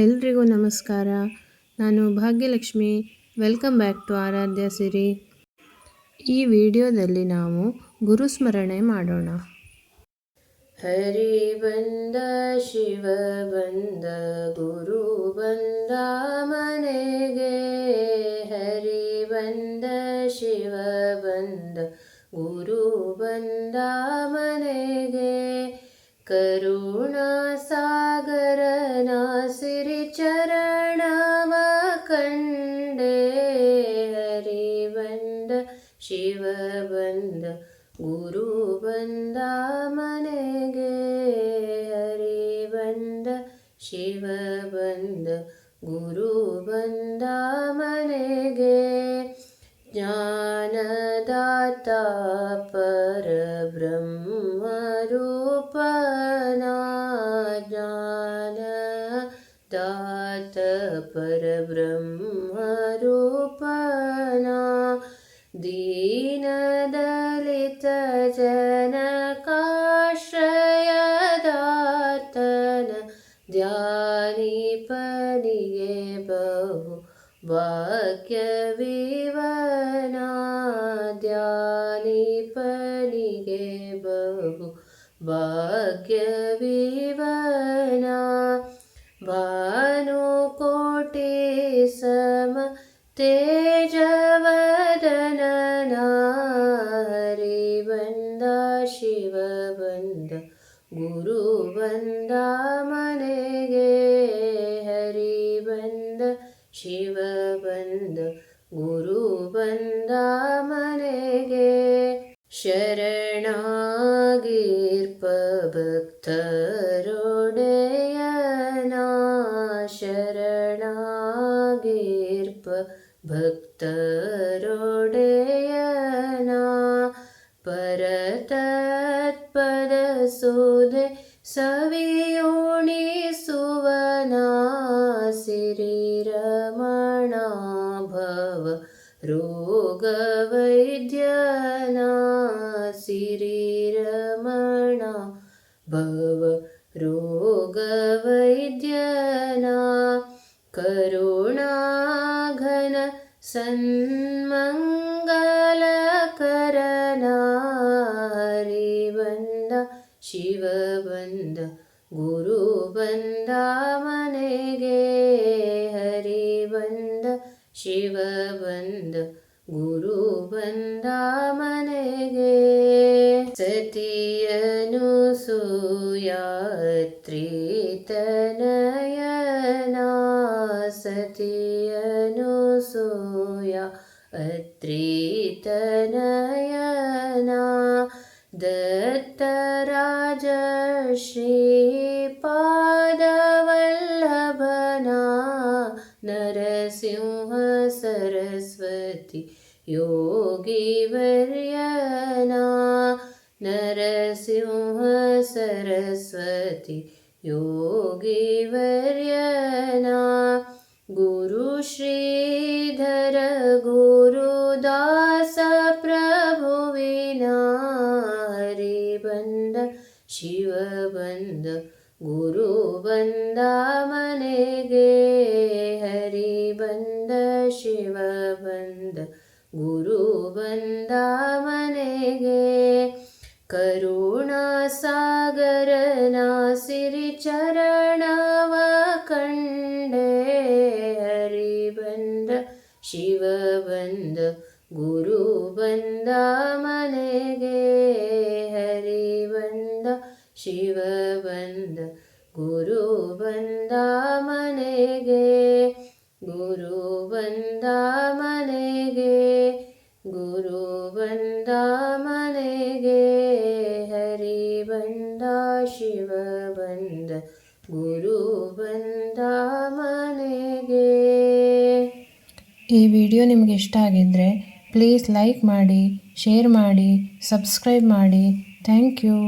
ಎಲ್ರಿಗೂ ನಮಸ್ಕಾರ. ನಾನು ಭಾಗ್ಯಲಕ್ಷ್ಮಿ. ವೆಲ್ಕಮ್ ಬ್ಯಾಕ್ ಟು ಆರಾಧ್ಯ ಸಿರಿ. ಈ ವಿಡಿಯೋದಲ್ಲಿ ನಾವು ಗುರುಸ್ಮರಣೆ ಮಾಡೋಣ. ಹರಿ ಬಂದ ಶಿವ ಬಂದ ಗುರು ಬಂದ ಮನೆಗೆ, ಹರಿ ಬಂದ ಶಿವ ಬಂದ ಗುರು ಬಂದ ಮನೆಗೆ, ಕರುಣಾ ಸಾಗರನ ಸಿರಿ ಚರಣವ ಕಂಡೆ, ಹರಿ ಬಂದ ಶಿವ ಬಂದ ಗುರು ಬಂದ ಮನೆಗೆ, ಹರಿ ಬಂದ ಶಿವ ಬಂದ ಗುರು ಬಂದ ಮನೆಗೆ, ಜ್ಞಾನದಾತ ಪರಬ್ರಹ್ಮ ರೂಪನ, ಜ್ಞಾನದಾತ ಪರಬ್ರಹ್ಮ ರೂಪನ, ದೀನದಲಿತ ಜನಕಾಶ್ರಯದಾತನ, ಧ್ಯಾನಿಪನಿಗೆ ಬಹು ಭಾಗ್ಯವಿವನ, ಧ್ಯಾನಿಪನಿಗೆ ಬಹು ಭಾಗ್ಯವಿವನ, ಭಾನುಕೋಟಿ ಸಮ ತೇಜವದನನ, ಹರಿ ಬಂದ ಶಿವ ಬಂದ ಗುರು ಬಂದ ಮನೆಗೆ, ಹರಿ ಬಂದ ಶಿವ ಬಂದ ಗುರು ಬಂದ ಮನೆಗೆ, ಶರಣಾಗಿರ್ಪ ಭಕ್ತರೊಡೆಯನ, ಶರಣಾಗಿರ್ಪ ಭಕ್ತರೊಡೆಯನ, ಪರತತ್ಪದ ಸುಧೆ ಸವಿಯುಣಿಸುವನ, ಸಿರಿರಮಣ ಭವ ರೋಗ ವೈದ್ಯನ, ಸಿರಿರಮಣ ಭವ ರೋಗ ವೈದ್ಯನ, ಕರುಣಾಘನ ಸನ್ಮಂಗಲಕರನ, ಹರಿ ಬಂದ ಶಿವ ಬಂದ ಗುರು ಬಂದ ಮನೆಗೆ, ಹರಿ ಬಂದ ಶಿವ ಬಂದ ಗುರು ಬಂದ ಮನೆಗೆ, ಸತಿಯನು ಸೂಯಾತ್ರಿತನಯನ, ಸತಿಯನು ಸೂಯ ಅತ್ರಿತನಯನ, ದತ್ತರಾಜ ಶ್ರೀಪಾದವಲ್ಲಭನ, ನರಸಿಂಹ ಸರಸ್ವತಿ ಯೋಗಿವರ್ಯನ, ನರಸಿಂಹ ಸರಸ್ವತಿ ಯೋಗಿವರ್ಯನ, ಗುರು ಶ್ರೀಧರ ಗುರುದಾಸ ಪ್ರಭುವಿನ, ಹರಿ ಬಂದ ಶಿವ ಬಂದ ಗುರು ಬಂದ ಮನೆಗೆ, ಹರಿ ಬಂದ ಶಿವ ಬಂದ ಗುರು ಬಂದ ಮನೆಗೆ, ಕರುಣಾ ಸಾಗರನ ಸಿರಿ ಚರಣವ ಕಂಡೆ, ಹರಿ ಬಂದ ಶಿವ ಬಂದ ಗುರು ಬಂದ ಮನೆಗೆ, ಹರಿ ಬಂದ ಶಿವ ಬಂದ ಗುರು ಬಂದ ಮನೆಗೆ, ಗುರು ಬಂದ ಮನೆಗೆ, ಗುರು ಬಂದ ಮನೆಗೆ, ಹರಿ ಬಂದ ಶಿವ ಬಂದ ಗುರು ಬಂದ ಮನೆಗೆ. ಈ ವಿಡಿಯೋ ನಿಮಗೆ ಇಷ್ಟ ಆಗಿದ್ದರೆ ಪ್ಲೀಸ್ ಲೈಕ್ ಮಾಡಿ, ಶೇರ್ ಮಾಡಿ, ಸಬ್ಸ್ಕ್ರೈಬ್ ಮಾಡಿ. Thank you.